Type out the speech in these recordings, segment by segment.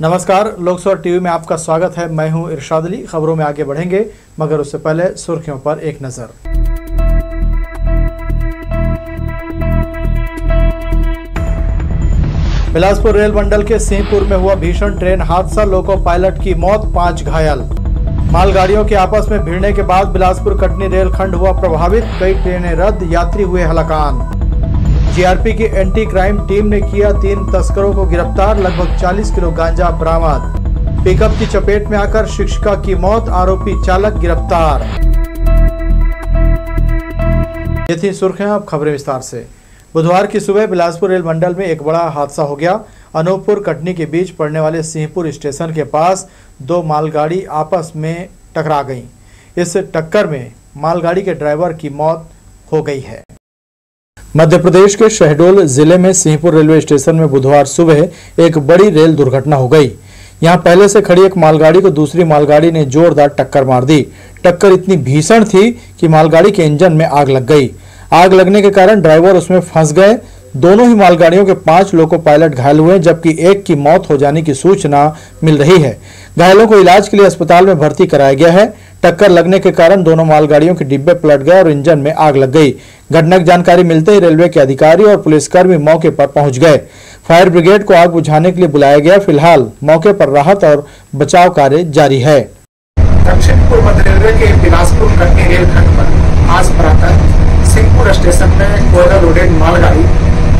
नमस्कार, लोकसभा टीवी में आपका स्वागत है। मैं हूं इरशाद अली। खबरों में आगे बढ़ेंगे, मगर उससे पहले सुर्खियों पर एक नजर। बिलासपुर रेल मंडल के सिंहपुर में हुआ भीषण ट्रेन हादसा, लोको पायलट की मौत, 5 घायल। मालगाड़ियों के आपस में भिड़ने के बाद बिलासपुर कटनी रेलखंड हुआ प्रभावित, कई ट्रेनें रद्द, यात्री हुए हलाकान। जीआरपी की एंटी क्राइम टीम ने किया 3 तस्करों को गिरफ्तार, लगभग 40 किलो गांजा बरामद। पिकअप की चपेट में आकर शिक्षिका की मौत, आरोपी चालक गिरफ्तार। ये थी सुर्खियां, अब खबरें विस्तार से। बुधवार की सुबह बिलासपुर रेल मंडल में एक बड़ा हादसा हो गया। अनूपपुर कटनी के बीच पड़ने वाले सिंहपुर स्टेशन के पास 2 मालगाड़ी आपस में टकरा गईं। इस टक्कर में मालगाड़ी के ड्राइवर की मौत हो गई है। मध्य प्रदेश के शहडोल जिले में सिंहपुर रेलवे स्टेशन में बुधवार सुबह एक बड़ी रेल दुर्घटना हो गई। यहां पहले से खड़ी एक मालगाड़ी को दूसरी मालगाड़ी ने जोरदार टक्कर मार दी। टक्कर इतनी भीषण थी कि मालगाड़ी के इंजन में आग लग गई। आग लगने के कारण ड्राइवर उसमें फंस गए। दोनों ही मालगाड़ियों के 5 लोको पायलट घायल हुए, जबकि एक की मौत हो जाने की सूचना मिल रही है। घायलों को इलाज के लिए अस्पताल में भर्ती कराया गया है। टक्कर लगने के कारण दोनों मालगाड़ियों के डिब्बे पलट गए और इंजन में आग लग गई। घटना की जानकारी मिलते ही रेलवे के अधिकारी और पुलिसकर्मी मौके पर पहुंच गए। फायर ब्रिगेड को आग बुझाने के लिए बुलाया गया। फिलहाल मौके पर राहत और बचाव कार्य जारी है। दक्षिण पूर्व मध्य रेलवे के बिलासपुर कटनी रेलखंड पर आज प्रातः सिंहपुर स्टेशन में कोयला लोडेड मालगाड़ी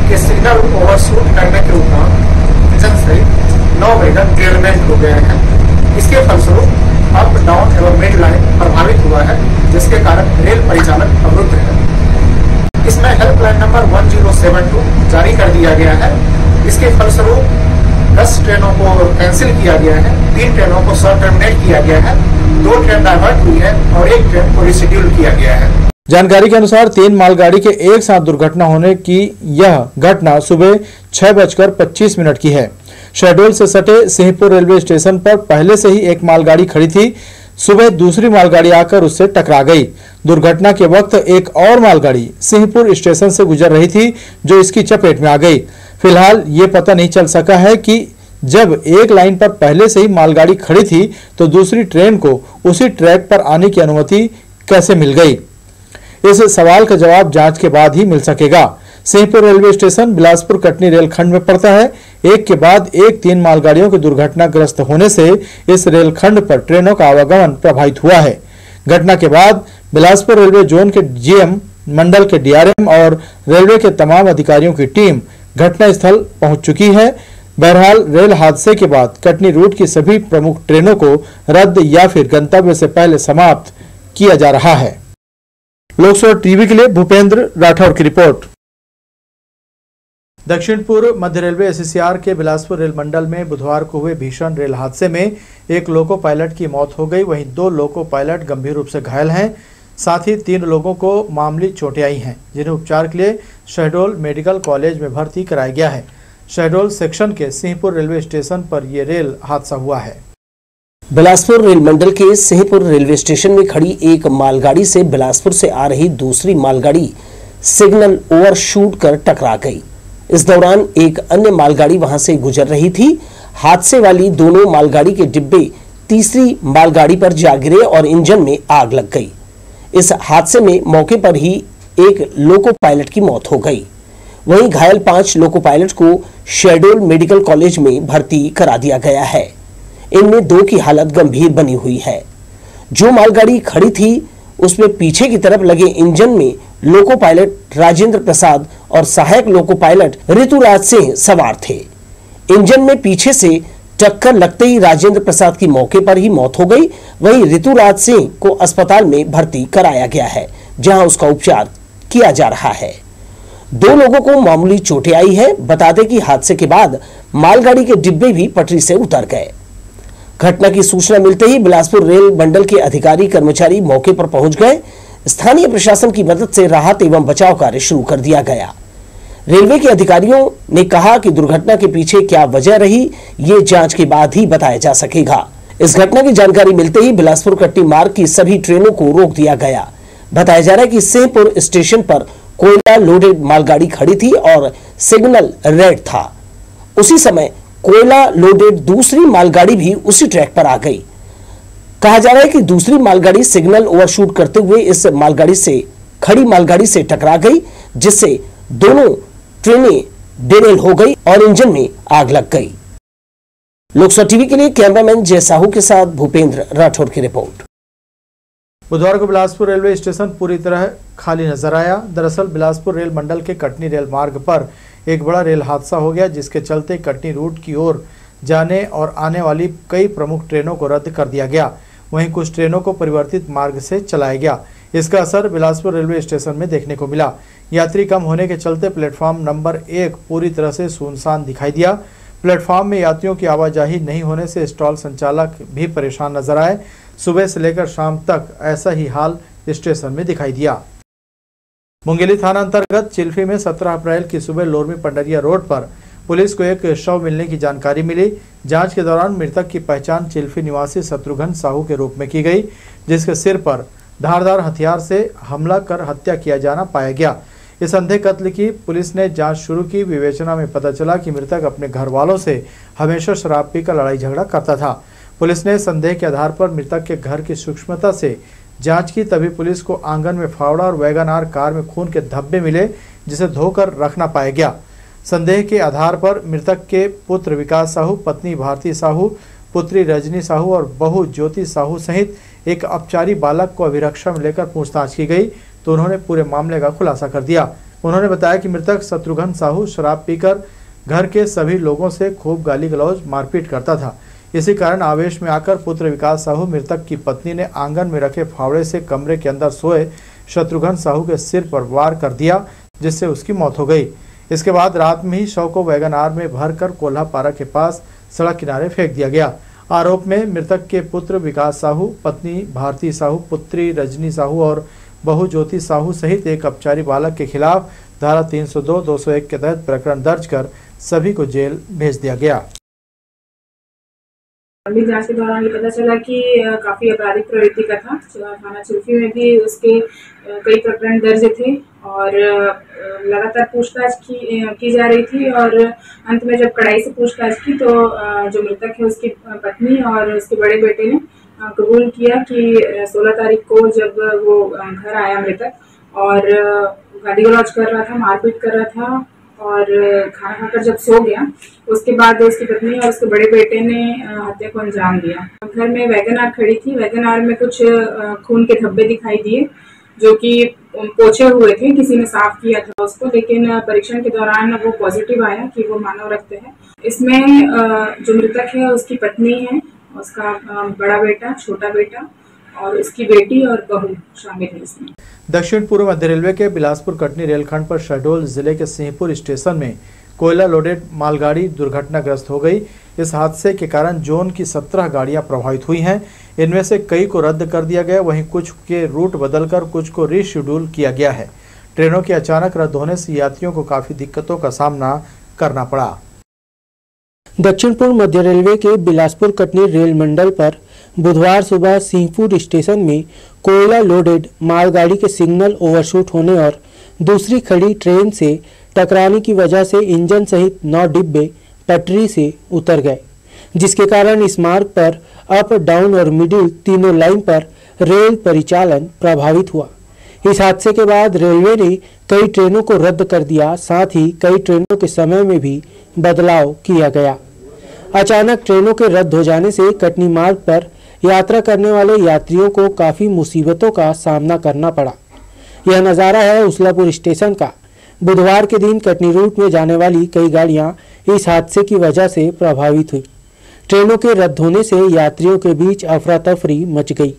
के सिग्नल ओवरशूट करने के उपरांत इंजन से 9 वैगन डेरेलमेंट हो गए हैं। इसके फलस्वरूप अप डाउन एवं मिड लाइन प्रभावित हुआ है, जिसके कारण रेल परिचालन अवरुद्ध है। इसमें हेल्पलाइन नंबर 1072 जारी कर दिया गया है। इसके फलस्वरूप 10 ट्रेनों को कैंसिल किया गया है, 3 ट्रेनों को शॉर्ट टर्मिनेट किया गया है, 2 ट्रेन डाइवर्ट हुई है और 1 ट्रेन को रिशेड्यूल किया गया है। जानकारी के अनुसार 3 मालगाड़ी के एक साथ दुर्घटना होने की यह घटना सुबह 6:25 की है। शहडोल से सटे सिंहपुर रेलवे स्टेशन पर पहले से ही एक मालगाड़ी खड़ी थी। सुबह दूसरी मालगाड़ी आकर उससे टकरा गई। दुर्घटना के वक्त एक और मालगाड़ी सिंहपुर स्टेशन से गुजर रही थी, जो इसकी चपेट में आ गई। फिलहाल ये पता नहीं चल सका है कि जब एक लाइन पर पहले से ही मालगाड़ी खड़ी थी तो दूसरी ट्रेन को उसी ट्रैक पर आने की अनुमति कैसे मिल गई। इस सवाल का जवाब जांच के बाद ही मिल सकेगा। सिंहपुर रेलवे स्टेशन बिलासपुर कटनी रेलखंड में पड़ता है। एक के बाद एक 3 मालगाड़ियों के दुर्घटनाग्रस्त होने से इस रेलखंड पर ट्रेनों का आवागमन प्रभावित हुआ है। घटना के बाद बिलासपुर रेलवे जोन के जीएम, मंडल के डीआरएम और रेलवे के तमाम अधिकारियों की टीम घटनास्थल पहुंच चुकी है। बहरहाल रेल हादसे के बाद कटनी रूट की सभी प्रमुख ट्रेनों को रद्द या फिर गंतव्य से पहले समाप्त किया जा रहा है। लोकसभा टीवी के लिए भूपेंद्र राठौर की रिपोर्ट। दक्षिण पूर्व मध्य रेलवे एससीआर के बिलासपुर रेल मंडल में बुधवार को हुए भीषण रेल हादसे में एक लोको पायलट की मौत हो गई, वहीं 2 लोको पायलट गंभीर रूप से घायल हैं। साथ ही 3 लोगों को मामूली चोटें आई हैं, जिन्हें उपचार के लिए शहडोल मेडिकल कॉलेज में भर्ती कराया गया है। शहडोल सेक्शन के सिंहपुर रेलवे स्टेशन पर यह रेल हादसा हुआ है। बिलासपुर रेल मंडल के सिंहपुर रेलवे स्टेशन में खड़ी एक मालगाड़ी से बिलासपुर से आ रही दूसरी मालगाड़ी सिग्नल ओवरशूट कर टकरा गई। इस दौरान एक अन्य मालगाड़ी वहां से गुजर रही थी। हादसे वाली दोनों मालगाड़ी के डिब्बे तीसरी मालगाड़ी पर जा गिरे और इंजन में आग लग गई। इस हादसे में मौके पर ही एक लोको पायलट की मौत हो गई। वहीं घायल 5 लोको पायलट को शहडोल मेडिकल कॉलेज में भर्ती करा दिया गया है। इनमें 2 की हालत गंभीर बनी हुई है। जो मालगाड़ी खड़ी थी उसमें पीछे की तरफ लगे इंजन में लोको पायलट राजेंद्र प्रसाद और सहायक लोको पायलट ऋतुराज सिंह सवार थे। इंजन में पीछे से टक्कर लगते ही राजेंद्र प्रसाद की मौके पर ही मौत हो गई। वहीं ऋतुराज सिंह को अस्पताल में भर्ती कराया गया है, जहां उसका उपचार किया जा रहा है। 2 लोगों को मामूली चोटें आई है। बता दें कि हादसे के बाद मालगाड़ी के डिब्बे भी पटरी से उतर गए। घटना की सूचना मिलते ही बिलासपुर रेल मंडल के अधिकारी कर्मचारी मौके पर पहुंच गए। स्थानीय प्रशासन की मदद से राहत एवं बचाव कार्य शुरू कर दिया गया। रेलवे के अधिकारियों ने कहा कि दुर्घटना के पीछे क्या वजह रही, ये जांच के बाद ही बताया जा सकेगा। इस घटना की जानकारी मिलते ही बिलासपुर कटनी मार्ग की सभी ट्रेनों को रोक दिया गया। बताया जा रहा है कि सिंहपुर स्टेशन पर कोयला लोडेड मालगाड़ी खड़ी थी और सिग्नल रेड था। उसी समय कोयला लोडेड दूसरी मालगाड़ी भी उसी ट्रैक पर आ गई। कहा जा रहा है कि दूसरी मालगाड़ी सिग्नल ओवरशूट करते हुए इस खड़ी मालगाड़ी से टकरा गई, जिससे दोनों ट्रेनें डेरेल हो गई और इंजन में आग लग गई। लोकसभा टीवी के लिए कैमरामैन जय साहू के साथ भूपेंद्र राठौर की रिपोर्ट। बुधवार को बिलासपुर रेलवे स्टेशन पूरी तरह खाली नजर आया। दरअसल बिलासपुर रेल मंडल के कटनी रेल मार्ग पर एक बड़ा रेल हादसा हो गया, जिसके चलते कटनी रूट की ओर जाने और आने वाली कई प्रमुख ट्रेनों को रद्द कर दिया गया। वहीं कुछ ट्रेनों को परिवर्तित मार्ग से चलाया गया। इसका असर बिलासपुर रेलवे स्टेशन में देखने को मिला। यात्री कम होने के चलते प्लेटफॉर्म नंबर 1 पूरी तरह से सुनसान दिखाई दिया। प्लेटफॉर्म में यात्रियों की आवाजाही नहीं होने से स्टॉल संचालक भी परेशान नजर आए। सुबह से लेकर शाम तक ऐसा ही हाल स्टेशन में दिखाई दिया। मुंगेली थाना अंतर्गत चिल्फी में 17 अप्रैल की सुबह लोरमी पंडरिया रोड पर पुलिस को एक शव मिलने की जानकारी मिली। जांच के दौरान मृतक की पहचान चिल्फी निवासी शत्रुघ्न साहू के रूप में की गई, जिसके सिर पर धारदार हथियार से हमला कर हत्या किया जाना पाया गया। इस अंधे कत्ल की पुलिस ने जांच शुरू की। विवेचना में पता चला कि मृतक अपने घर वालों से हमेशा शराब पीकर लड़ाई झगड़ा करता था। पुलिस ने संदेह के आधार पर मृतक के घर की सूक्ष्मता से जांच की, तभी पुलिस को आंगन में फावड़ा और वैगन-आर कार में खून के धब्बे मिले, जिसे धोकर रखना पाया गया। संदेह के आधार पर मृतक के पुत्र विकास साहू, पत्नी भारती साहू, पुत्री रजनी साहू और बहू ज्योति साहू सहित एक अपचारी बालक को अभिरक्षा में लेकर पूछताछ की गई, तो उन्होंने पूरे मामले का खुलासा कर दिया। उन्होंने बताया कि मृतक शत्रुघ्न साहू शराब पीकर घर के सभी लोगों से खूब गाली गलौज मारपीट करता था। इसी कारण आवेश में आकर पुत्र विकास साहू मृतक की पत्नी ने आंगन में रखे फावड़े से कमरे के अंदर सोए शत्रुघ्न साहू के सिर पर वार कर दिया, जिससे उसकी मौत हो गई। इसके बाद रात में ही शव को वैगन-आर में भरकर कोल्हापारा के पास सड़क किनारे फेंक दिया गया। आरोप में मृतक के पुत्र विकास साहू, पत्नी भारती साहू, पुत्री रजनी साहू और बहू ज्योति साहू सहित एक अपचारी बालक के खिलाफ धारा 302, 201 के तहत प्रकरण दर्ज कर सभी को जेल भेज दिया गया। जांच के दौरान ये पता चला कि काफी आपराधिक प्रवृत्ति का था। थाना चिल्फी में भी उसके कई प्रकरण दर्ज थे और लगातार पूछताछ की जा रही थी और अंत में जब कड़ाई से पूछताछ की तो जो मृतक है उसकी पत्नी और उसके बड़े बेटे ने कबूल किया कि 16 तारीख को जब वो घर आया मृतक और गाली गलौज कर रहा था, मारपीट कर रहा था और खाना खाकर जब सो गया, उसके बाद उसकी पत्नी और उसके बड़े बेटे ने हत्या को अंजाम दिया। घर में वैगन-आर खड़ी थी। वैगन-आर में कुछ खून के धब्बे दिखाई दिए जो कि पोछे हुए थे, किसी ने साफ किया था उसको, लेकिन परीक्षण के दौरान वो पॉजिटिव आया कि वो मानव रक्त है। इसमें जो मृतक है उसकी पत्नी है, उसका बड़ा बेटा, छोटा बेटा और उसकी बेटी और बहू शामिल है इसमें। दक्षिण पूर्व मध्य रेलवे के बिलासपुर कटनी रेलखंड पर शहडोल जिले के सिंहपुर स्टेशन में कोयला लोडेड मालगाड़ी दुर्घटनाग्रस्त हो गई। इस हादसे के कारण जोन की 17 गाड़ियां प्रभावित हुई हैं। इनमें से कई को रद्द कर दिया गया, वहीं कुछ के रूट बदलकर कुछ को रीशेड्यूल किया गया है। ट्रेनों के अचानक रद्द होने से यात्रियों को काफी दिक्कतों का सामना करना पड़ा। दक्षिण पूर्व मध्य रेलवे के बिलासपुर कटनी रेल मंडल पर बुधवार सुबह सिंहपुर स्टेशन में कोयला लोडेड मालगाड़ी के सिग्नल ओवरशूट होने और दूसरी खड़ी ट्रेन से टकराने की वजह से इंजन सहित 9 डिब्बे पटरी से उतर गए, जिसके कारण इस मार्ग पर अप, डाउन और मिडिल तीनों लाइन पर रेल परिचालन प्रभावित हुआ। इस हादसे के बाद रेलवे ने कई ट्रेनों को रद्द कर दिया, साथ ही कई ट्रेनों के समय में भी बदलाव किया गया। अचानक ट्रेनों के रद्द हो जाने से कटनी मार्ग पर यात्रा करने वाले यात्रियों को काफी मुसीबतों का सामना करना पड़ा। यह नज़ारा है उसलापुर स्टेशन का। बुधवार के दिन कटनी रूट में जाने वाली कई गाड़ियां इस हादसे की वजह से प्रभावित हुई। ट्रेनों के रद्द होने से यात्रियों के बीच अफरा तफरी मच गई।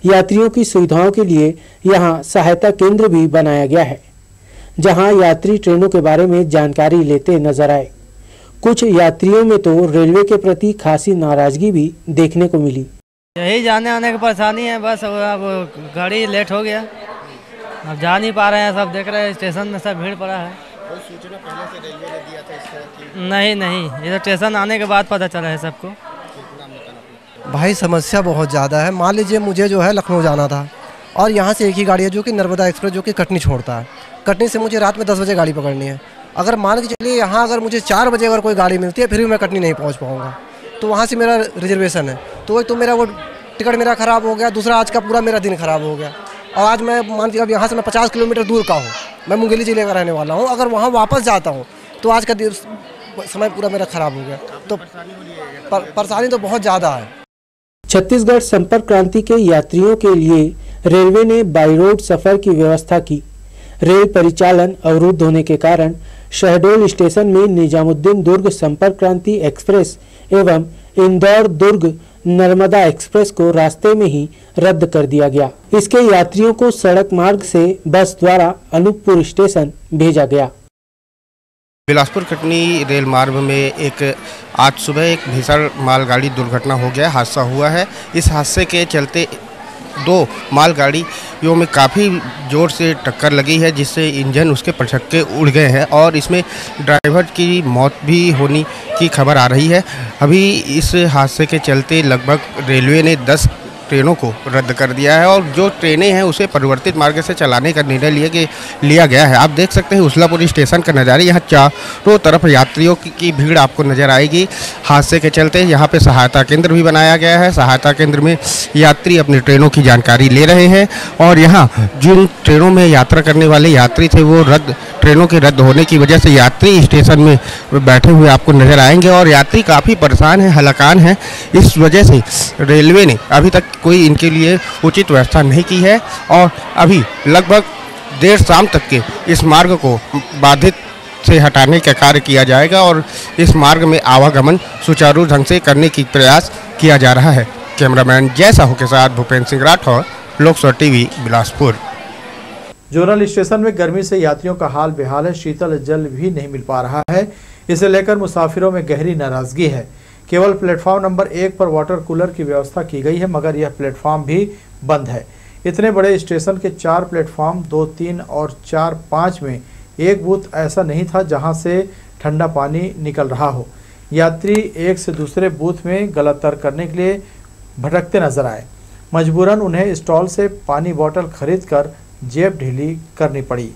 यात्रियों की सुविधाओं के लिए यहां सहायता केंद्र भी बनाया गया है, जहां यात्री ट्रेनों के बारे में जानकारी लेते नजर आए। कुछ यात्रियों में तो रेलवे के प्रति खासी नाराजगी भी देखने को मिली। यही जाने आने की परेशानी है, बस अब गाड़ी लेट हो गया, अब जा नहीं पा रहे हैं। सब देख रहे हैं स्टेशन में सब भीड़ पड़ा है। कोई सूचना पहले से रेलवे ने दिया था इस तरह की? नहीं, ये स्टेशन आने के बाद पता चला है सबको। भाई समस्या बहुत ज़्यादा है। मान लीजिए मुझे जो है लखनऊ जाना था और यहाँ से एक ही गाड़ी है जो कि नर्मदा एक्सप्रेस, जो कि कटनी छोड़ता है। कटनी से मुझे रात में 10 बजे गाड़ी पकड़नी है अगर मान के चलिए यहाँ अगर मुझे 4 बजे अगर कोई गाड़ी मिलती है फिर भी मैं कटनी नहीं पहुँच पाऊँगा, तो वहाँ से मेरा रिजर्वेशन है, तो एक तो मेरा वो टिकट मेरा ख़राब हो गया, दूसरा आज का पूरा मेरा दिन ख़राब हो गया। और आज मैं मान के अब यहाँ से मैं 50 किलोमीटर दूर का हूँ, मैं मुंगेली जिले का रहने वाला हूँ, अगर वहाँ वापस जाता हूँ तो आज का समय पूरा मेरा ख़राब हो गया, तो परेशानी तो बहुत ज़्यादा है। छत्तीसगढ़ संपर्क क्रांति के यात्रियों के लिए रेलवे ने बाई रोड सफर की व्यवस्था की। रेल परिचालन अवरुद्ध होने के कारण शहडोल स्टेशन में निजामुद्दीन दुर्ग संपर्क क्रांति एक्सप्रेस एवं इंदौर दुर्ग नर्मदा एक्सप्रेस को रास्ते में ही रद्द कर दिया गया। इसके यात्रियों को सड़क मार्ग से बस द्वारा अनूपपुर स्टेशन भेजा गया। बिलासपुर कटनी रेल मार्ग में आज सुबह एक भीषण मालगाड़ी दुर्घटना हो गया, हादसा हुआ है। इस हादसे के चलते 2 मालगाड़ियों में काफ़ी ज़ोर से टक्कर लगी है, जिससे इंजन उसके पटक्के उड़ गए हैं और इसमें ड्राइवर की मौत भी होने की खबर आ रही है। अभी इस हादसे के चलते लगभग रेलवे ने 10 ट्रेनों को रद्द कर दिया है और जो ट्रेनें हैं उसे परिवर्तित मार्ग से चलाने का निर्णय लिया गया है। आप देख सकते हैं उजलापुर स्टेशन का नज़ारा, यहाँ चारों तरफ यात्रियों की भीड़ आपको नज़र आएगी। हादसे के चलते यहाँ पे सहायता केंद्र भी बनाया गया है। सहायता केंद्र में यात्री अपनी ट्रेनों की जानकारी ले रहे हैं और यहाँ जिन ट्रेनों में यात्रा करने वाले यात्री थे वो ट्रेनों के रद्द होने की वजह से यात्री स्टेशन में बैठे हुए आपको नज़र आएंगे और यात्री काफ़ी परेशान हैं, हलाकान हैं। इस वजह से रेलवे ने अभी तक कोई इनके लिए उचित व्यवस्था नहीं की है और अभी लगभग देर शाम तक के इस मार्ग को बाधित से हटाने का कार्य किया जाएगा और इस मार्ग में आवागमन सुचारू ढंग से करने की प्रयास किया जा रहा है। कैमरामैन जय साहू के साथ भूपेंद्र सिंह राठौर, लोक सभा टीवी, बिलासपुर। जोरल स्टेशन में गर्मी से यात्रियों का हाल बेहाल है। शीतल जल भी नहीं मिल पा रहा है, इसे लेकर मुसाफिरों में गहरी नाराजगी है। केवल प्लेटफॉर्म नंबर 1 पर वाटर कूलर की व्यवस्था की गई है, मगर यह प्लेटफॉर्म भी बंद है। इतने बड़े स्टेशन के 4 प्लेटफॉर्म 2, 3 और 4, 5 में एक बूथ ऐसा नहीं था जहां से ठंडा पानी निकल रहा हो। यात्री एक से दूसरे बूथ में गलत तर्क करने के लिए भटकते नजर आए। मजबूरन उन्हें स्टॉल से पानी बोतल खरीदकर जेब ढीली करनी पड़ी।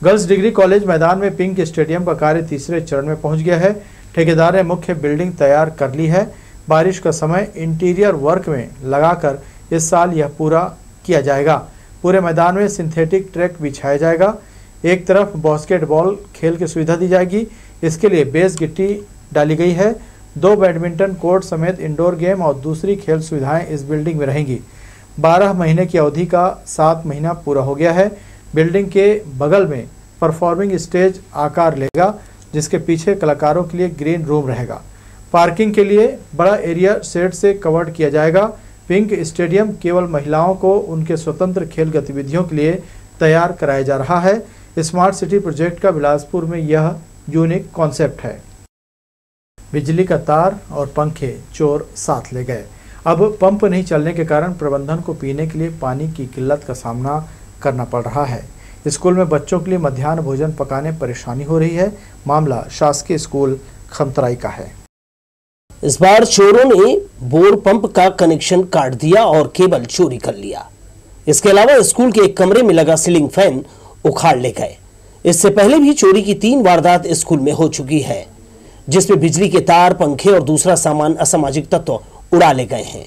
गर्ल्स डिग्री कॉलेज मैदान में पिंक स्टेडियम का कार्य तीसरे चरण में पहुंच गया है। ठेकेदार ने मुख्य बिल्डिंग तैयार कर ली है। बारिश का समय इंटीरियर वर्क में लगाकर इस साल यह पूरा किया जाएगा। पूरे मैदान में सिंथेटिक ट्रैक बिछाया जाएगा। एक तरफ बास्केटबॉल खेल की सुविधा दी जाएगी, इसके लिए बेस गिट्टी डाली गई है। 2 बैडमिंटन कोर्ट समेत इंडोर गेम और दूसरी खेल सुविधाएं इस बिल्डिंग में रहेंगी। 12 महीने की अवधि का 7 महीना पूरा हो गया है। बिल्डिंग के बगल में परफॉर्मिंग स्टेज आकार लेगा, जिसके पीछे कलाकारों के लिए ग्रीन रूम रहेगा। पार्किंग के लिए बड़ा एरिया शेड से कवर्ड किया जाएगा। पिंक स्टेडियम केवल महिलाओं को उनके स्वतंत्र खेल गतिविधियों के लिए तैयार कराया जा रहा है। स्मार्ट सिटी प्रोजेक्ट का बिलासपुर में यह यूनिक कॉन्सेप्ट है। बिजली का तार और पंखे चोर साथ ले गए। अब पंप नहीं चलने के कारण प्रबंधन को पीने के लिए पानी की किल्लत का सामना करना पड़ रहा है। स्कूल में बच्चों के लिए मध्याह्न भोजन पकाने परेशानी हो रही है। मामला शासकीय स्कूल खमतराई का है। इस बार चोरों ने बोर पंप का कनेक्शन काट दिया और केबल चोरी कर लिया। इसके अलावा स्कूल के एक कमरे में लगा सीलिंग फैन उखाड़ ले गए। इससे पहले भी चोरी की 3 वारदात स्कूल में हो चुकी है, जिसमें बिजली के तार, पंखे और दूसरा सामान असामाजिक तत्व उड़ा ले गए हैं।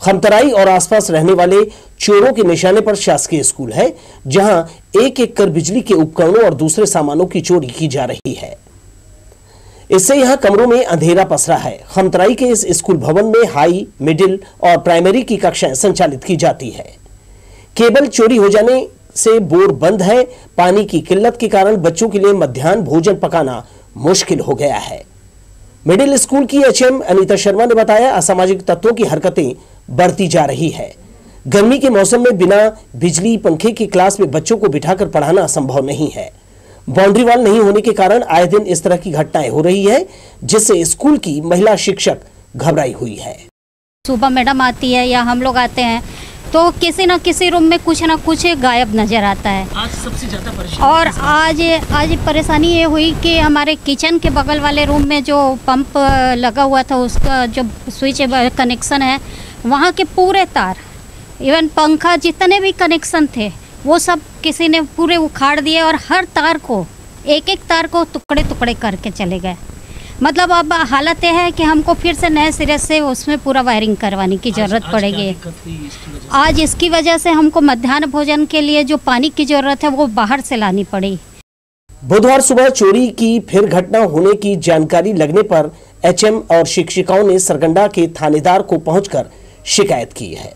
खमतराई और आसपास रहने वाले चोरों के निशाने पर शासकीय स्कूल है, जहां एक-एक कर बिजली के उपकरणों और दूसरे सामानों की चोरी की जा रही है। इससे यहां कमरों में अंधेरा पसरा है। खमतराई के इस स्कूल भवन में हाई, मिडिल और प्राइमरी की कक्षाएं संचालित की जाती है। केबल चोरी हो जाने से बोर बंद है। पानी की किल्लत के कारण बच्चों के लिए मध्याह्न भोजन पकाना मुश्किल हो गया है। मिडिल स्कूल की एचएम अनीता शर्मा ने बताया, असामाजिक तत्वों की हरकतें बढ़ती जा रही है। गर्मी के मौसम में बिना बिजली पंखे की क्लास में बच्चों को बिठाकर पढ़ाना संभव नहीं है। बाउंड्री वॉल नहीं होने के कारण आए दिन इस तरह की घटनाएं हो रही है, जिससे स्कूल की महिला शिक्षक घबराई हुई है। सुबह मैडम आती है या हम लोग आते हैं तो किसी न किसी रूम में कुछ ना कुछ गायब नजर आता है। आज सबसे ज्यादा परेशानी और आज परेशानी ये हुई कि हमारे किचन के बगल वाले रूम में जो पंप लगा हुआ था, उसका जो स्विच कनेक्शन है, वहाँ के पूरे तार, इवन पंखा, जितने भी कनेक्शन थे वो सब किसी ने पूरे उखाड़ दिए और हर तार को एक एक तार को टुकड़े टुकड़े करके चले गए। मतलब अब हालत यह है कि हमको फिर से नए सिरे से उसमें पूरा वायरिंग करवाने की ज़रूरत पड़ेगी। आज इसकी वजह से हमको मध्याह्न भोजन के लिए जो पानी की ज़रूरत है वो बाहर से लानी पड़ी। बुधवार सुबह चोरी की फिर घटना होने की जानकारी लगने पर एचएम और शिक्षिकाओं ने सरगंडा के थानेदार को पहुंचकर शिकायत की है।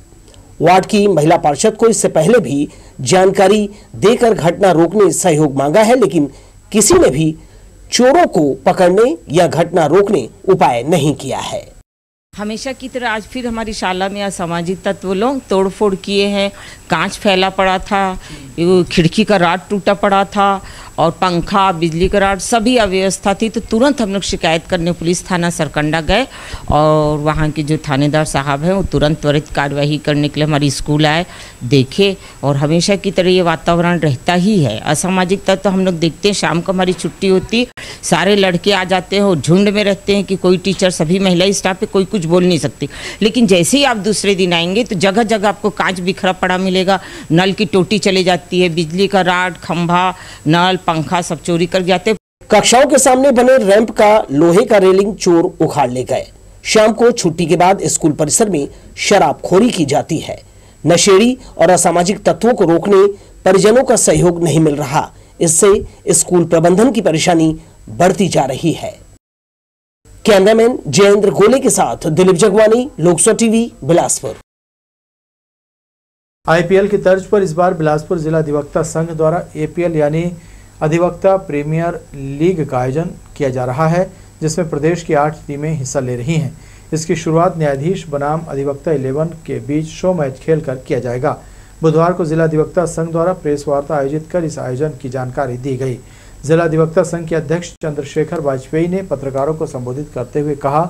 वार्ड की महिला पार्षद को इससे पहले भी जानकारी देकर घटना रोकने सहयोग मांगा है, लेकिन किसी ने भी चोरों को पकड़ने या घटना रोकने उपाय नहीं किया है। हमेशा की तरह आज फिर हमारी शाला में असामाजिक तत्व लोग तोड़फोड़ किए हैं। कांच फैला पड़ा था, खिड़की का राड टूटा पड़ा था और पंखा, बिजली का राड सभी अव्यवस्था थी। तो तुरंत हम लोग शिकायत करने पुलिस थाना सरकंडा गए और वहाँ के जो थानेदार साहब हैं वो तुरंत त्वरित कार्यवाही करने के लिए हमारी स्कूल आए, देखे। और हमेशा की तरह ये वातावरण रहता ही है। असामाजिक तत्व तो हम लोग देखते हैं, शाम को हमारी छुट्टी होती, सारे लड़के आ जाते हैं और झुंड में रहते हैं कि कोई टीचर, सभी महिला स्टाफ पे कोई कुछ बोल नहीं सकती। लेकिन जैसे ही आप दूसरे दिन आएंगे तो जगह जगह आपको कांच बिखरा पड़ा मिलेगा, नल की टोटी चली जाती है, बिजली का राड, खंभा, नल, पंखा सब चोरी कर जाते। कक्षाओं के सामने बने रैंप का लोहे का रेलिंग चोर उखाड़ ले गए। शाम को छुट्टी के बाद स्कूल परिसर में शराबखोरी की जाती है। नशेड़ी और असामाजिक तत्वों को रोकने परिजनों का सहयोग नहीं मिल रहा, इससे स्कूल प्रबंधन की परेशानी बढ़ती जा रही है। कैमरामैन जयेंद्र गोले के साथ दिलीप जगवानी, लोकसभा टीवी, बिलासपुर। आईपीएल की तर्ज पर इस बार बिलासपुर जिला अधिवक्ता संघ द्वारा एपीएल यानी अधिवक्ता प्रीमियर लीग का आयोजन किया जा रहा है, जिसमें प्रदेश की 8 टीमें हिस्सा ले रही हैं। इसकी शुरुआत न्यायाधीश बनाम अधिवक्ता 11 के बीच शो मैच खेलकर किया जाएगा। बुधवार को जिला अधिवक्ता संघ द्वारा प्रेस वार्ता आयोजित कर इस आयोजन की जानकारी दी गई। जिला अधिवक्ता संघ के अध्यक्ष चंद्रशेखर वाजपेयी ने पत्रकारों को संबोधित करते हुए कहा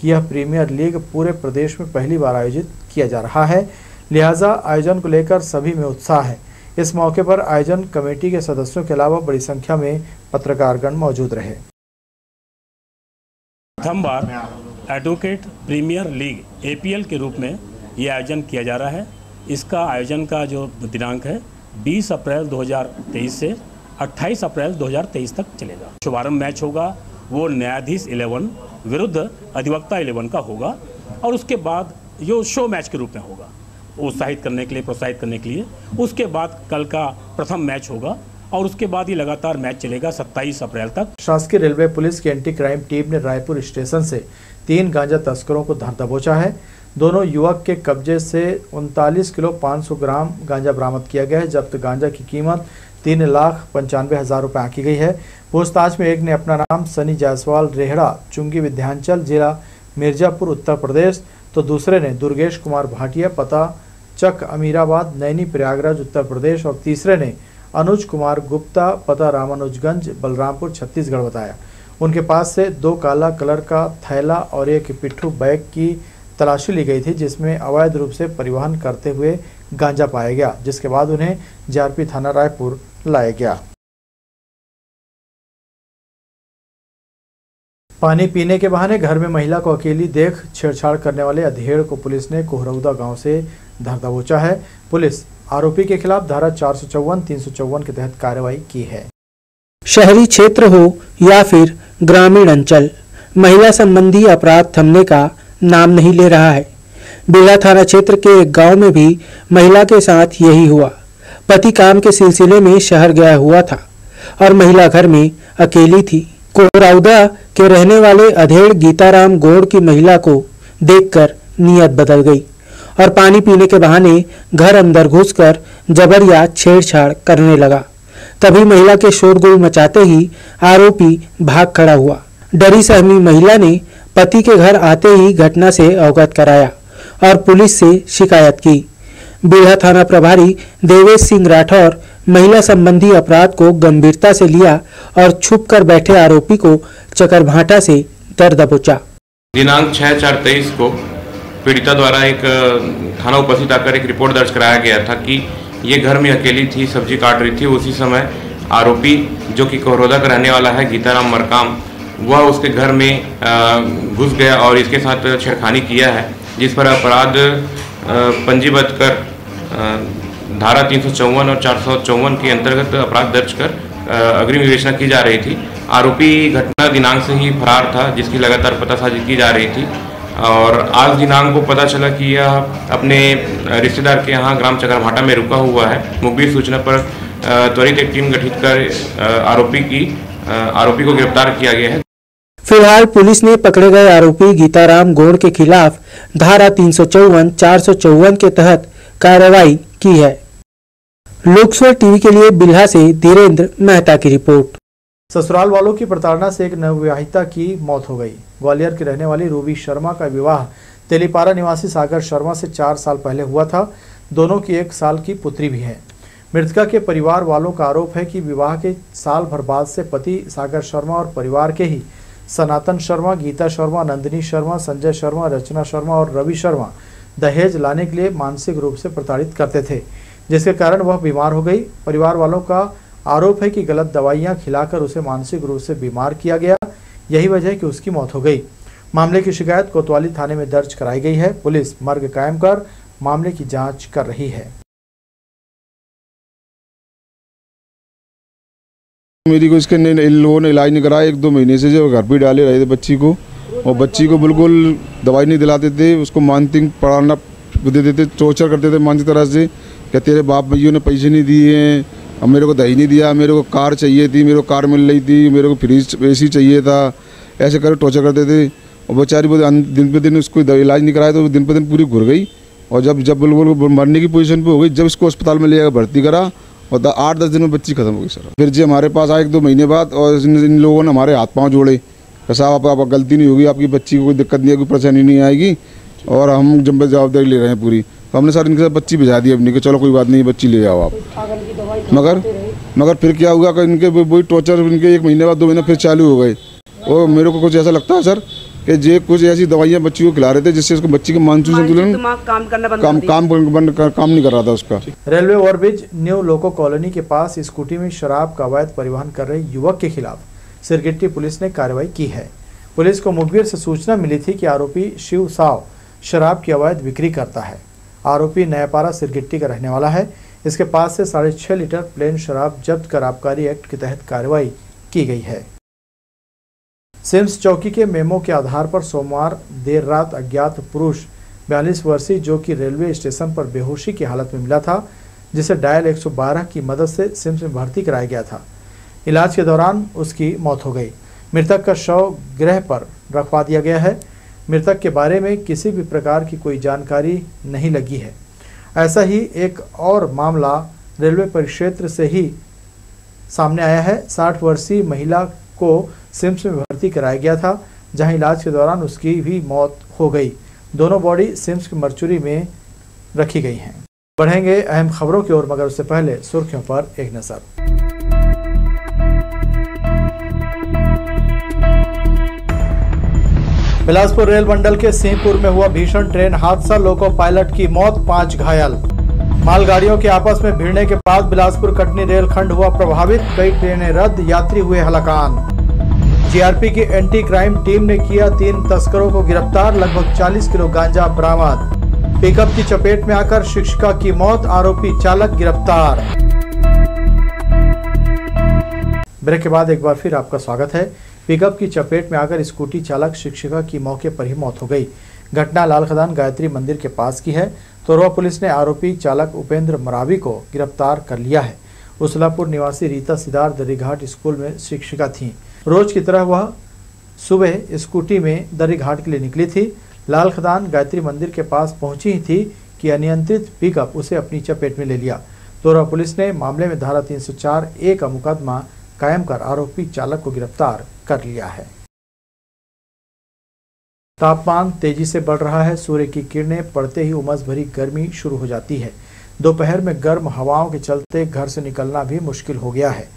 कि यह प्रीमियर लीग पूरे प्रदेश में पहली बार आयोजित किया जा रहा है, लिहाजा आयोजन को लेकर सभी में उत्साह है। इस मौके पर आयोजन कमेटी के सदस्यों के अलावा बड़ी संख्या में पत्रकारगण मौजूद रहे। प्रथम बार एडवोकेट प्रीमियर लीग एपीएल के रूप में यह आयोजन किया जा रहा है। इसका आयोजन का जो दिनांक है 20 अप्रैल 2023 से 28 अप्रैल 2023 तक चलेगा। शुभारंभ मैच होगा वो न्यायाधीश 11 विरुद्ध अधिवक्ता 11 का होगा और उसके बाद जो शो मैच के रूप में होगा उत्साहित करने के लिए, प्रोत्साहित करने के लिए। उसके बाद कल का प्रथम मैच होगा और उसके बाद ये लगातार मैच चलेगा 27 अप्रैल तक। शासकीय रेलवे पुलिस की एंटी क्राइम टीम ने रायपुर स्टेशन से 3 गांजा तस्करों को धर दबोचा है। दोनों युवक के कब्जे से 39 किलो 500 ग्राम गांजा बरामद किया गया है। जब्त गांजा की कीमत 3,95,000 रुपये आंकी गई है। पूछताछ में एक ने अपना नाम सनी जायसवाल, रेहड़ा, चुंगी विध्यांचल, जिला मिर्जापुर, उत्तर प्रदेश, तो दूसरे ने दुर्गेश कुमार भाटिया, पता चक अमीराबाद, नैनी, प्रयागराज, उत्तर प्रदेश, और तीसरे ने अनुज कुमार गुप्ता, पता रामानुजगंज, बलरामपुर, छत्तीसगढ़ बताया। उनके पास से 2 काला कलर का थैला और एक पिट्ठू बैग की तलाशी ली गई थी, जिसमें अवैध रूप से परिवहन करते हुए गांजा पाया गया, जिसके बाद उन्हें जेआरपी थाना रायपुर लाया गया। पानी पीने के बहाने घर में महिला को अकेली देख छेड़छाड़ करने वाले अधेड़ को पुलिस ने कोहरौदा गांव से धर दबोचा है। पुलिस आरोपी के खिलाफ धारा 454, 354 के तहत कार्रवाई की है। शहरी क्षेत्र हो या फिर ग्रामीण अंचल, महिला संबंधी अपराध थमने का नाम नहीं ले रहा है। बेला थाना क्षेत्र के एक गांव में भी महिला के साथ यही हुआ। पति काम के सिलसिले में शहर गया हुआ था और महिला घर में अकेली थी। कोहरौदा के रहने वाले अधेड़ गीताराम गौड़ की महिला को देखकर नीयत बदल गई और पानी पीने के बहाने घर अंदर घुसकर जबर या छेड़छाड़ करने लगा। तभी महिला के शोरगुल मचाते ही आरोपी भाग खड़ा हुआ। डरी सहमी महिला ने पति के घर आते ही घटना से अवगत कराया और पुलिस से शिकायत की। बीड़ा थाना प्रभारी देवेश सिंह राठौर महिला संबंधी अपराध को गंभीरता से लिया और छुपकर बैठे आरोपी को चकरभाटा से धर दबोचा। दिनांक 6/4/23 को पीड़िता द्वारा एक थाना उपस्थित आकर एक रिपोर्ट दर्ज कराया गया था कि ये घर में अकेली थी, सब्जी काट रही थी। उसी समय आरोपी जो कि कोहरौदा का रहने वाला है, गीताराम मरकाम, वह उसके घर में घुस गया और इसके साथ छेड़खानी किया है, जिस पर अपराध पंजीबद्ध कर धारा 354 और 454 के अंतर्गत अपराध दर्ज कर अग्रिम विवेचना की जा रही थी। आरोपी घटना दिनांक से ही फरार था, जिसकी लगातार पतासाजी की जा रही थी और आज दिनांक को पता चला कि यह अपने रिश्तेदार के यहाँ ग्राम चकरभाटा में रुका हुआ है। मुखबिर सूचना पर त्वरित एक टीम गठित कर आरोपी को गिरफ्तार किया गया है। फिलहाल पुलिस ने पकड़े गए आरोपी गीताराम गोड़ के खिलाफ धारा 354, 454 के तहत कार्रवाई की है। लोकसभा टीवी के लिए बिल्हा से धीरेन्द्र मेहता की रिपोर्ट। ससुराल वालों की प्रताड़ना से एक नवविवाहिता की मौत हो गई। ग्वालियर की रहने वाली रूबी शर्मा का विवाह तेलीपारा निवासी सागर शर्मा से 4 साल पहले हुआ था। दोनों की 1 साल की पुत्री भी है। मृतका के परिवार वालों का आरोप है कि विवाह के साल भर बाद से पति सागर शर्मा और परिवार के ही सनातन शर्मा, गीता शर्मा, नंदिनी शर्मा, संजय शर्मा, रचना शर्मा और रवि शर्मा दहेज लाने के लिए मानसिक रूप से प्रताड़ित करते थे, जिसके कारण वह बीमार हो गई। परिवार वालों का आरोप है कि गलत दवाइयां खिलाकर उसे मानसिक रूप से बीमार किया गया, यही वजह है कि उसकी मौत हो गई। मामले की शिकायत कोतवाली थाने में दर्ज कराई गई है। पुलिस मर्ग कायम कर मामले की जांच कर रही है। मेरी को इसके इन लोगों ने इलाज नहीं कराया। 1-2 महीने से जो घर पे डाले रहे थे बच्ची को, और बच्ची को बिल्कुल दवाई नहीं दिलाते थे। उसको मानसिक पढ़ाना देते थे, टॉर्चर करते थे मानसिक तरह से। क्या तेरे बाप भैया ने पैसे नहीं दिए हैं, अब मेरे को दही नहीं दिया, मेरे को कार चाहिए थी, मेरे को कार मिल रही थी, मेरे को फ्रिज AC चाहिए था, ऐसे कर टॉर्चर करते थे। और बेचारी वो दिन पे दिन उसको इलाज नहीं कराया तो दिन पे दिन पूरी घुर गई। और जब बिल्कुल मरने की पोजीशन पे हो गई, जब इसको अस्पताल में ले जाकर भर्ती करा और 8-10 दिन में बच्ची खत्म हो गई सर। फिर जी हमारे पास आए 1-2 महीने बाद और इन लोगों ने हमारे हाथ पाँव जोड़े। साहब आप गलती नहीं होगी, आपकी बच्ची को कोई दिक्कत नहीं है, कोई परेशानी नहीं आएगी और हम जवाबदारी ले रहे हैं पूरी। तो हमने सर इनके साथ बच्ची भिजा दी अपनी कि चलो कोई बात नहीं, बच्ची ले जाओ आप। मगर फिर क्या हुआ कि इनके वही टॉर्चर इनके 1 महीने बाद 2 महीने फिर चालू हो गए। और मेरे को कुछ ऐसा लगता है सर कि जे कुछ ऐसी दवाइयाँ बच्ची को खिला रहे थे जिससे उसको बच्ची का मानसिक संतुलन काम नहीं कर रहा था उसका। Railway overbridge new loco colony के पास स्कूटी में शराब का अवैध परिवहन कर रहे युवक के खिलाफ सिरगिट्टी पुलिस ने कार्रवाई की है। पुलिस को मुखबिर से सूचना मिली थी कि आरोपी शिव साव शराब की अवैध बिक्री करता है। आरोपी नयापारा सिरगिट्टी का रहने वाला है। इसके पास से 6.5 लीटर प्लेन शराब जब्त कर आबकारी एक्ट के तहत कार्रवाई की गई है। सिम्स चौकी के मेमो के आधार पर सोमवार देर रात अज्ञात पुरुष 42 वर्षीय जो कि रेलवे स्टेशन पर बेहोशी की हालत में मिला था, जिसे डायल 112 की मदद से सिम्स में भर्ती कराया गया था। इलाज के दौरान उसकी मौत हो गई। मृतक का शव गृह पर रखवा दिया गया है। मृतक के बारे में किसी भी प्रकार की कोई जानकारी नहीं लगी है। ऐसा ही एक और मामला रेलवे परिक्षेत्र से ही सामने आया है। 60 वर्षीय महिला को सिम्स में भर्ती कराया गया था, जहां इलाज के दौरान उसकी भी मौत हो गई। दोनों बॉडी सिम्स की मर्चुरी में रखी गई हैं। बढ़ेंगे अहम खबरों की ओर, मगर उससे पहले सुर्खियों पर एक नजर। बिलासपुर रेल मंडल के सिंहपुर में हुआ भीषण ट्रेन हादसा, लोको पायलट की मौत, 5 घायल। मालगाड़ियों के आपस में भिड़ने के बाद बिलासपुर कटनी रेलखंड हुआ प्रभावित, कई ट्रेनें रद्द, यात्री हुए हलाकान। जीआरपी की एंटी क्राइम टीम ने किया 3 तस्करों को गिरफ्तार, लगभग 40 किलो गांजा बरामद। पिकअप की चपेट में आकर शिक्षिका की मौत, आरोपी चालक गिरफ्तार। ब्रेक के बाद एक बार फिर आपका स्वागत है। पिकअप की चपेट में आकर स्कूटी चालक शिक्षिका की मौके पर ही मौत हो गई। घटना लाल खदान गायत्री मंदिर के पास की है। तोरवा पुलिस ने आरोपी चालक उपेंद्र मरावी को गिरफ्तार कर लिया है। उसलापुर निवासी रीता सिदार दर्रीघाट स्कूल में शिक्षिका थीं। रोज की तरह वह सुबह स्कूटी में दर्रीघाट के लिए निकली थी। लाल खदान गायत्री मंदिर के पास पहुंची ही थी कि अनियंत्रित पिकअप उसे अपनी चपेट में ले लिया। तोरवा पुलिस ने मामले में धारा 304(a) का मुकदमा कायम कर आरोपी चालक को गिरफ्तार कर लिया है। तापमान तेजी से बढ़ रहा है। सूर्य की किरणें पड़ते ही उमस भरी गर्मी शुरू हो जाती है। दोपहर में गर्म हवाओं के चलते घर से निकलना भी मुश्किल हो गया है।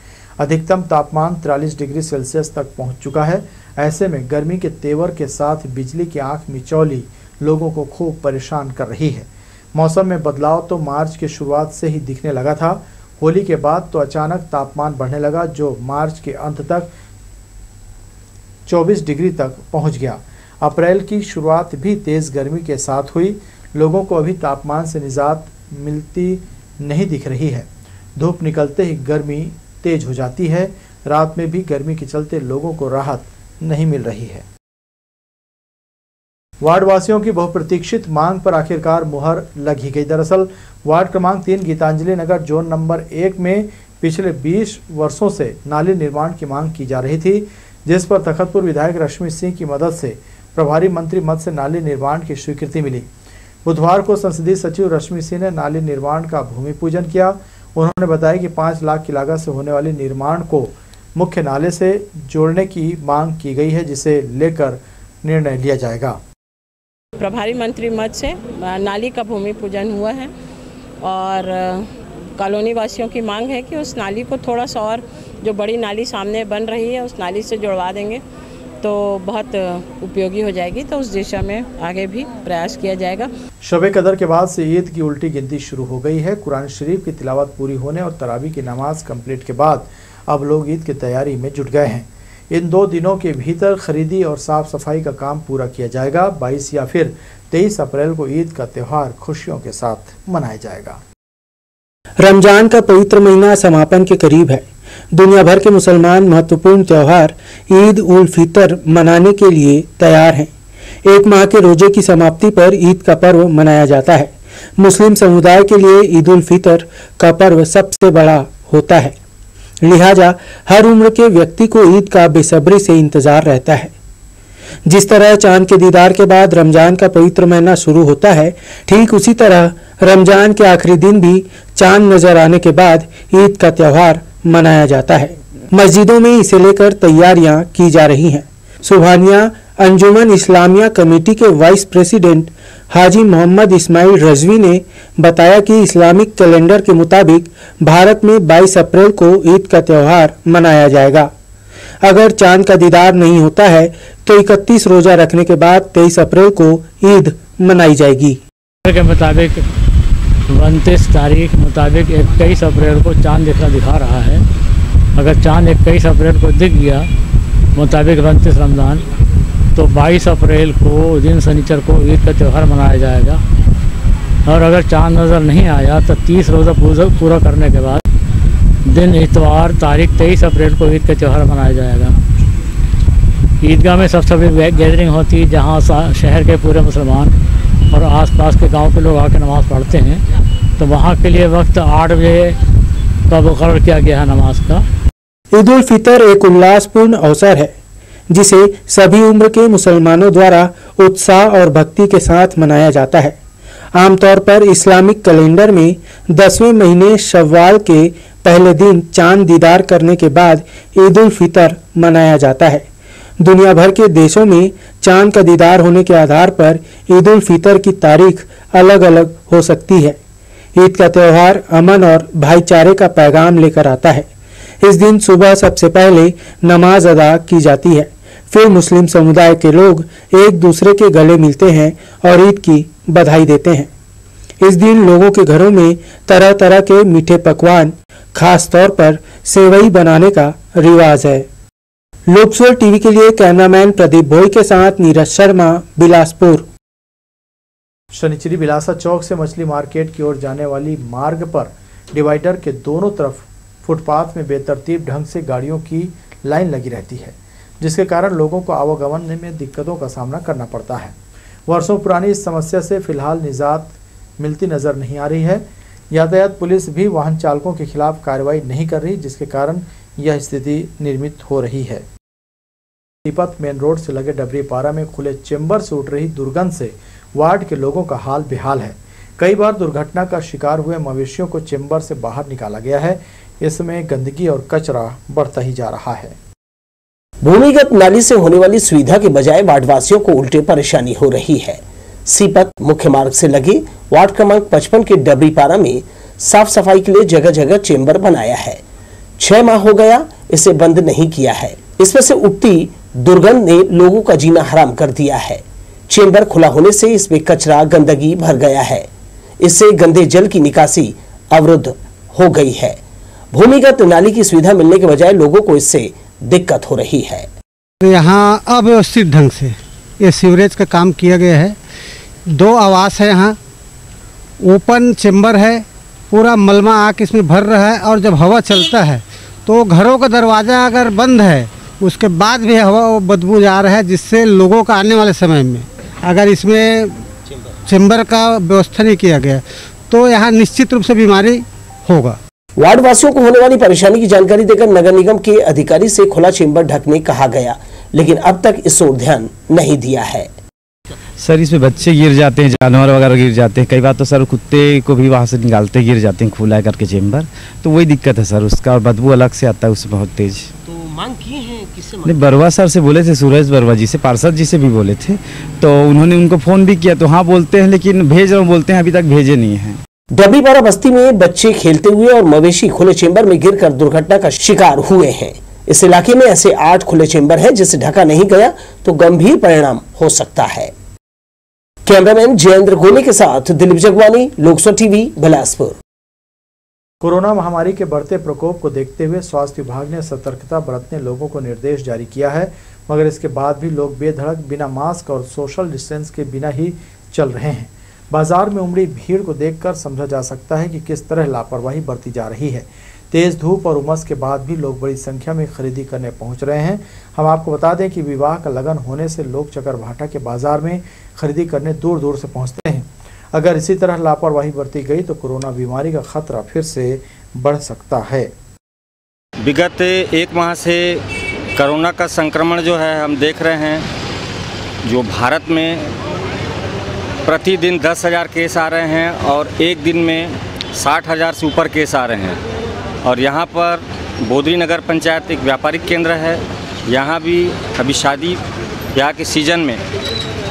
अधिकतम तापमान 43 डिग्री सेल्सियस तक पहुंच चुका है। ऐसे में गर्मी के तेवर के साथ बिजली की आंख मिचौली लोगों को खूब परेशान कर रही है। मौसम में बदलाव तो मार्च की शुरुआत से ही दिखने लगा था। होली के बाद तो अचानक तापमान बढ़ने लगा, जो मार्च के अंत तक 24 डिग्री तक पहुंच गया। अप्रैल की शुरुआत भी तेज गर्मी के साथ हुई। लोगों को अभी तापमान से निजात मिलती नहीं दिख रही है। धूप निकलते ही गर्मी तेज हो जाती है। रात में भी गर्मी के चलते लोगों को राहत नहीं मिल रही है। वार्ड वासियों की बहुप्रतीक्षित मांग पर आखिरकार मुहर लगी गई। दरअसल वार्ड क्रमांक 3 गीतांजलि नगर जोन नंबर 1 में पिछले 20 वर्षों से नाली निर्माण की मांग की जा रही थी, जिस पर तखतपुर विधायक रश्मि सिंह की मदद से प्रभारी मंत्री मद से नाली निर्माण की स्वीकृति मिली। बुधवार को संसदीय सचिव रश्मि सिंह ने नाली निर्माण का भूमि पूजन किया। उन्होंने बताया कि 5 लाख की लागत से होने वाली निर्माण को मुख्य नाले से जोड़ने की मांग की गई है, जिसे लेकर निर्णय लिया जाएगा। प्रभारी मंत्री मद से नाली का भूमि पूजन हुआ है और कॉलोनी वासियों की मांग है कि उस नाली को थोड़ा सा और, जो बड़ी नाली सामने बन रही है उस नाली से जुड़वा देंगे तो बहुत उपयोगी हो जाएगी, तो उस दिशा में आगे भी प्रयास किया जाएगा। शब कदर के बाद से ईद की उल्टी गिनती शुरू हो गई है। कुरान शरीफ की तिलावत पूरी होने और तरावी की नमाज कंप्लीट के बाद अब लोग ईद की तैयारी में जुट गए हैं। इन 2 दिनों के भीतर खरीदी और साफ सफाई का काम पूरा किया जाएगा। 22 या फिर 23 अप्रैल को ईद का त्यौहार खुशियों के साथ मनाया जाएगा। रमजान का पवित्र महीना समापन के करीब है। दुनिया भर के मुसलमान महत्वपूर्ण त्यौहार ईद उल फितर मनाने के लिए तैयार हैं। 1 माह के रोजे की समाप्ति पर ईद का पर्व मनाया जाता है। मुस्लिम समुदाय के लिए ईद उल फितर का पर्व सबसे बड़ा होता है, लिहाजा हर उम्र के व्यक्ति को ईद का बेसब्री से इंतजार रहता है। जिस तरह चांद के दीदार के बाद रमजान का पवित्र महीना शुरू होता है, ठीक उसी तरह रमजान के आखिरी दिन भी चांद नजर आने के बाद ईद का त्यौहार मनाया जाता है। मस्जिदों में इसे लेकर तैयारियां की जा रही हैं। सुभानिया अंजुमन इस्लामिया कमेटी के वाइस प्रेसिडेंट हाजी मोहम्मद इस्माइल रजवी ने बताया कि इस्लामिक कैलेंडर के मुताबिक भारत में 22 अप्रैल को ईद का त्यौहार मनाया जाएगा। अगर चांद का दीदार नहीं होता है तो 31 रोजा रखने के बाद 23 अप्रैल को ईद मनाई जाएगी। के मुताबिक 29 तारीख मुताबिक 21 अप्रैल को चांद दिखा रहा है। अगर चांद 21 अप्रैल को दिख गया मुताबिक 29 रमज़ान, तो 22 अप्रैल को दिन शनिचर को ईद का त्यौहार मनाया जाएगा। और अगर चांद नज़र नहीं आया तो 30 रोज़ा पूरा करने के बाद दिन इतवार तारीख 23 अप्रैल को ईद का त्यौहार मनाया जाएगा। ईदगाह में सबसे बड़ी गैदरिंग होती है, जहाँ शहर के पूरे मुसलमान और आसपास के गांव के लोग आकर नमाज़ पढ़ते हैं। तो वहाँ के लिए वक्त 8 बजे का मुकर्रर किया गया है नमाज का। ईद उल फितर एक उल्लासपूर्ण अवसर है जिसे सभी उम्र के मुसलमानों द्वारा उत्साह और भक्ति के साथ मनाया जाता है। आमतौर पर इस्लामिक कैलेंडर में 10वें महीने शव्वाल के पहले दिन चांद दीदार करने के बाद ईद उल फितर मनाया जाता है। दुनिया भर के देशों में चांद का दीदार होने के आधार पर ईद उल फितर की तारीख अलग अलग हो सकती है। ईद का त्यौहार अमन और भाईचारे का पैगाम लेकर आता है। इस दिन सुबह सबसे पहले नमाज अदा की जाती है, फिर मुस्लिम समुदाय के लोग एक दूसरे के गले मिलते हैं और ईद की बधाई देते हैं। इस दिन लोगों के घरों में तरह तरह के मीठे पकवान, खास तौर पर सेवई बनाने का रिवाज है। लोकसभा टीवी के लिए कैमरामैन प्रदीप भोई के साथ नीरज शर्मा, बिलासपुर। शनिचरी बिलासा चौक से मछली मार्केट की ओर जाने वाली मार्ग पर डिवाइडर के दोनों तरफ फुटपाथ में बेतरतीब ढंग से गाड़ियों की लाइन लगी रहती है, जिसके कारण लोगों को आवागमन में दिक्कतों का सामना करना पड़ता है। वर्षों पुरानी इस समस्या से फिलहाल निजात मिलती नजर नहीं आ रही है। यातायात पुलिस भी वाहन चालकों के खिलाफ कार्रवाई नहीं कर रही, जिसके कारण यह स्थिति निर्मित हो रही है। तिपत मेन रोड से लगे डबरीपारा में खुले चेंबर से उठ रही दुर्गंध से वार्ड के लोगों का हाल बेहाल है। कई बार दुर्घटना का शिकार हुए मवेशियों को चेंबर से बाहर निकाला गया है। इसमें गंदगी और कचरा बढ़ता ही जा रहा है। भूमिगत नाली से होने वाली सुविधा के बजाय वार्डवासियों को उल्टे परेशानी हो रही है। सीपत मुख्य मार्ग से लगे वार्ड क्रमांक 55 के डबरीपारा में साफ सफाई के लिए जगह जगह चेंबर बनाया है। 6 माह हो गया इसे बंद नहीं किया है। इसमें से उठती दुर्गंध ने लोगों का जीना हराम कर दिया है। चेंबर खुला होने से इसमें कचरा गंदगी भर गया है। इससे गंदे जल की निकासी अवरुद्ध हो गई है। भूमिगत नाली की सुविधा मिलने के बजाय लोगों को इससे दिक्कत हो रही है। यहाँ अव्यवस्थित ढंग से ये सीवरेज का काम किया गया है। 2 आवास है, यहाँ ओपन चेंबर है, पूरा मलमा आके इसमें भर रहा है और जब हवा चलता है तो घरों का दरवाज़ा अगर बंद है उसके बाद भी हवा बदबू जा रहा है, जिससे लोगों का आने वाले समय में अगर इसमें चेंबर का व्यवस्था नहीं किया गया तो यहाँ निश्चित रूप से बीमारी होगा। वार्ड वासियों को होने वाली परेशानी की जानकारी देकर नगर निगम के अधिकारी से खुला चेंबर ढकने कहा गया, लेकिन अब तक इस ओर ध्यान नहीं दिया है। सर इसमें बच्चे गिर जाते हैं, जानवर वगैरह गिर जाते हैं, कई बार तो सर कुत्ते को भी वहाँ से निकालते गिर जाते हैं खुला करके चेंबर, तो वही दिक्कत है सर उसका, और बदबू अलग से आता है उसमें बहुत तेज। तो मांग किए हैं किससे? नहीं, बरवा सर से बोले थे, सूरज बरवा जी से, पार्षद जी से भी बोले थे, तो उन्होंने उनको फ़ोन भी किया तो हाँ बोलते हैं, लेकिन भेज रहा हूँ बोलते हैं, अभी तक भेजे नहीं हैं। डबरीपारा बस्ती में बच्चे खेलते हुए और मवेशी खुले चेंबर में गिरकर दुर्घटना का शिकार हुए हैं। इस इलाके में ऐसे 8 खुले चेंबर हैं जिसे ढका नहीं गया तो गंभीर परिणाम हो सकता है। कैमरामैन जयेंद्र गोले के साथ दिलीप जगवानी, लोकसभा टीवी, बिलासपुर। कोरोना महामारी के बढ़ते प्रकोप को देखते हुए स्वास्थ्य विभाग ने सतर्कता बरतने लोगों को निर्देश जारी किया है, मगर इसके बाद भी लोग बेधड़क बिना मास्क और सोशल डिस्टेंस के बिना ही चल रहे हैं। बाजार में उमड़ी भीड़ को देखकर समझा जा सकता है कि किस तरह लापरवाही बरती जा रही है। तेज धूप और उमस के बाद भी लोग बड़ी संख्या में खरीदी करने पहुंच रहे हैं। हम आपको बता दें कि विवाह का लगन होने से लोग चकरभाटा के बाजार में खरीदी करने दूर दूर से पहुंचते हैं। अगर इसी तरह लापरवाही बरती गई तो कोरोना बीमारी का खतरा फिर से बढ़ सकता है। विगत 1 माह से कोरोना का संक्रमण जो है हम देख रहे हैं, जो भारत में प्रतिदिन 10,000 केस आ रहे हैं और एक दिन में 60,000 से ऊपर केस आ रहे हैं। और यहाँ पर बोदरी नगर पंचायत एक व्यापारिक केंद्र है, यहाँ भी अभी शादी ब्याह के सीज़न में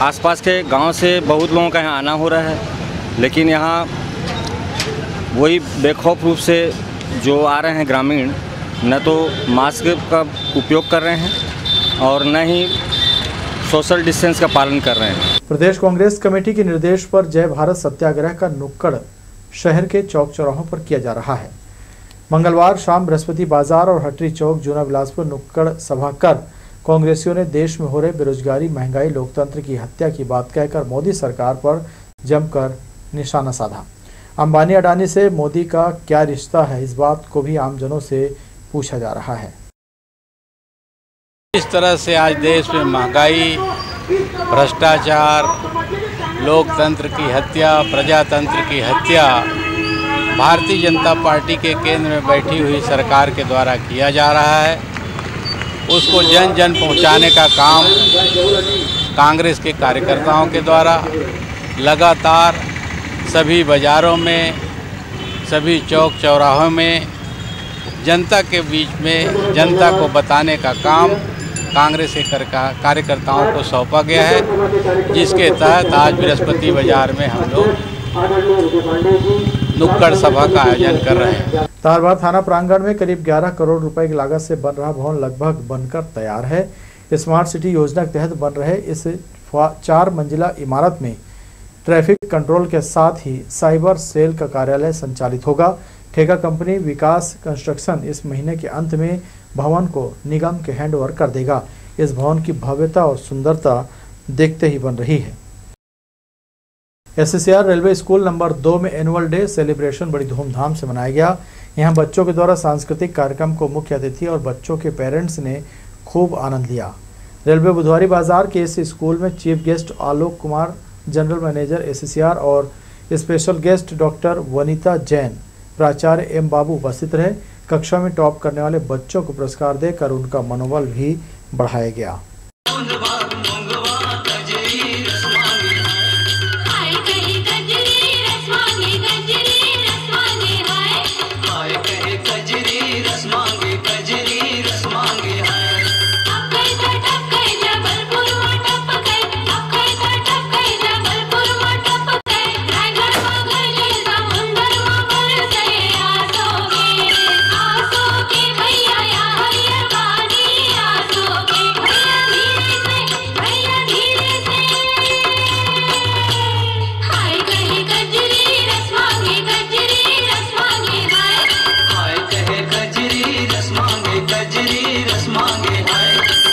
आसपास के गांव से बहुत लोगों का यहाँ आना हो रहा है, लेकिन यहाँ वही बेखौफ रूप से जो आ रहे हैं ग्रामीण, न तो मास्क का उपयोग कर रहे हैं और न ही सोशल डिस्टेंस का पालन कर रहे हैं। प्रदेश कांग्रेस कमेटी के निर्देश पर जय भारत सत्याग्रह का नुक्कड़ शहर के चौक चौराहों पर किया जा रहा है। मंगलवार शाम बृहस्पति बाजार और हटरी चौक जूना बिलासपुर नुक्कड़ सभा कर कांग्रेसियों ने देश में हो रहे बेरोजगारी, महंगाई, लोकतंत्र की हत्या की बात कहकर मोदी सरकार पर जमकर निशाना साधा। अंबानी अडानी से मोदी का क्या रिश्ता है, इस बात को भी आमजनों से पूछा जा रहा है। इस तरह से आज देश में महंगाई, भ्रष्टाचार, लोकतंत्र की हत्या, प्रजातंत्र की हत्या भारतीय जनता पार्टी के केंद्र में बैठी हुई सरकार के द्वारा किया जा रहा है, उसको जन जन पहुंचाने का काम कांग्रेस के कार्यकर्ताओं के द्वारा लगातार सभी बाज़ारों में, सभी चौक चौराहों में जनता के बीच में जनता को बताने का काम कांग्रेस के कार्यकर्ताओं को सौंपा गया है, जिसके तहत आज बृहस्पति बाजार में हम लोग नुक्कड़ सभा का आयोजन कर रहे हैं। तारवार थाना प्रांगण में करीब 11 करोड़ रुपए की लागत से बन रहा भवन लगभग बनकर तैयार है। स्मार्ट सिटी योजना के तहत बन रहे इस 4 मंजिला इमारत में ट्रैफिक कंट्रोल के साथ ही साइबर सेल का कार्यालय संचालित होगा। ठेका कंपनी विकास कंस्ट्रक्शन इस महीने के अंत में भवन को निगम के हैंडओवर कर देगा। इस भवन की भव्यता और सुंदरता देखते ही बन रही है। SCR रेलवे स्कूल नंबर 2 में एनुअल डे सेलिब्रेशन बड़ी धूमधाम से मनाया गया। यहां बच्चों के द्वारा सांस्कृतिक कार्यक्रम को मुख्य अतिथि और बच्चों के पेरेंट्स ने खूब आनंद लिया। रेलवे बुधवारी बाजार के इस स्कूल में chief guest Alok Kumar, general manager SCR और special guest doctor Vanita Jain, प्राचार्य M बाबू उपस्थित रहे। कक्षा में टॉप करने वाले बच्चों को पुरस्कार देकर उनका मनोबल भी बढ़ाया गया।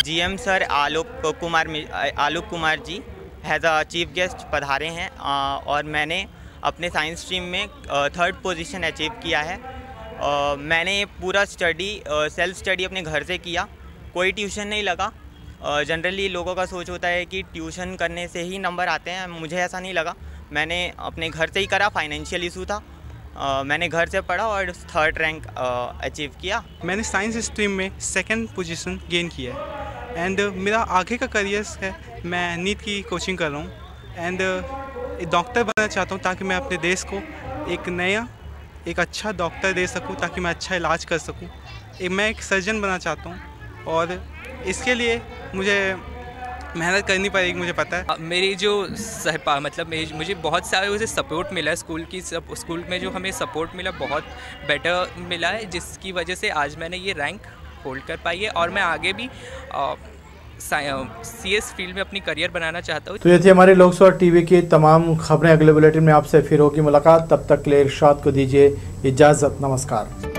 GM sir Alok Kumar ji has a chief guest पधारे हैं और मैंने अपने साइंस स्ट्रीम में 3rd पोजीशन अचीव किया है। मैंने पूरा स्टडी सेल्फ स्टडी अपने घर से किया, कोई ट्यूशन नहीं लगा। जनरली लोगों का सोच होता है कि ट्यूशन करने से ही नंबर आते हैं, मुझे ऐसा नहीं लगा। मैंने अपने घर से ही करा, फाइनेंशियल इशू था, मैंने घर से पढ़ा और 3rd रैंक अचीव किया। मैंने साइंस स्ट्रीम में 2nd पोजीशन गेन किया है एंड मेरा आगे का करियर है, मैं नीट की कोचिंग कर रहा हूँ एंड एक डॉक्टर बनना चाहता हूँ ताकि मैं अपने देश को एक अच्छा डॉक्टर दे सकूँ, ताकि मैं अच्छा इलाज कर सकूँ। मैं एक सर्जन बनना चाहता हूँ और इसके लिए मुझे मेहनत करनी पड़ेगी, मुझे पता है। मेरी जो मुझे बहुत सारे उसे सपोर्ट मिला है स्कूल में जो हमें सपोर्ट मिला बहुत बेटर मिला है, जिसकी वजह से आज मैंने ये रैंक होल्ड कर पाई है और मैं आगे भी CS फील्ड में अपनी करियर बनाना चाहता हूँ। तो ये थी हमारे लोकसभा टीवी की तमाम खबरें। अगले बुलेटिन में आपसे फिर होगी मुलाकात, तब तक के लिए इरशाद को दीजिए इजाज़त। नमस्कार।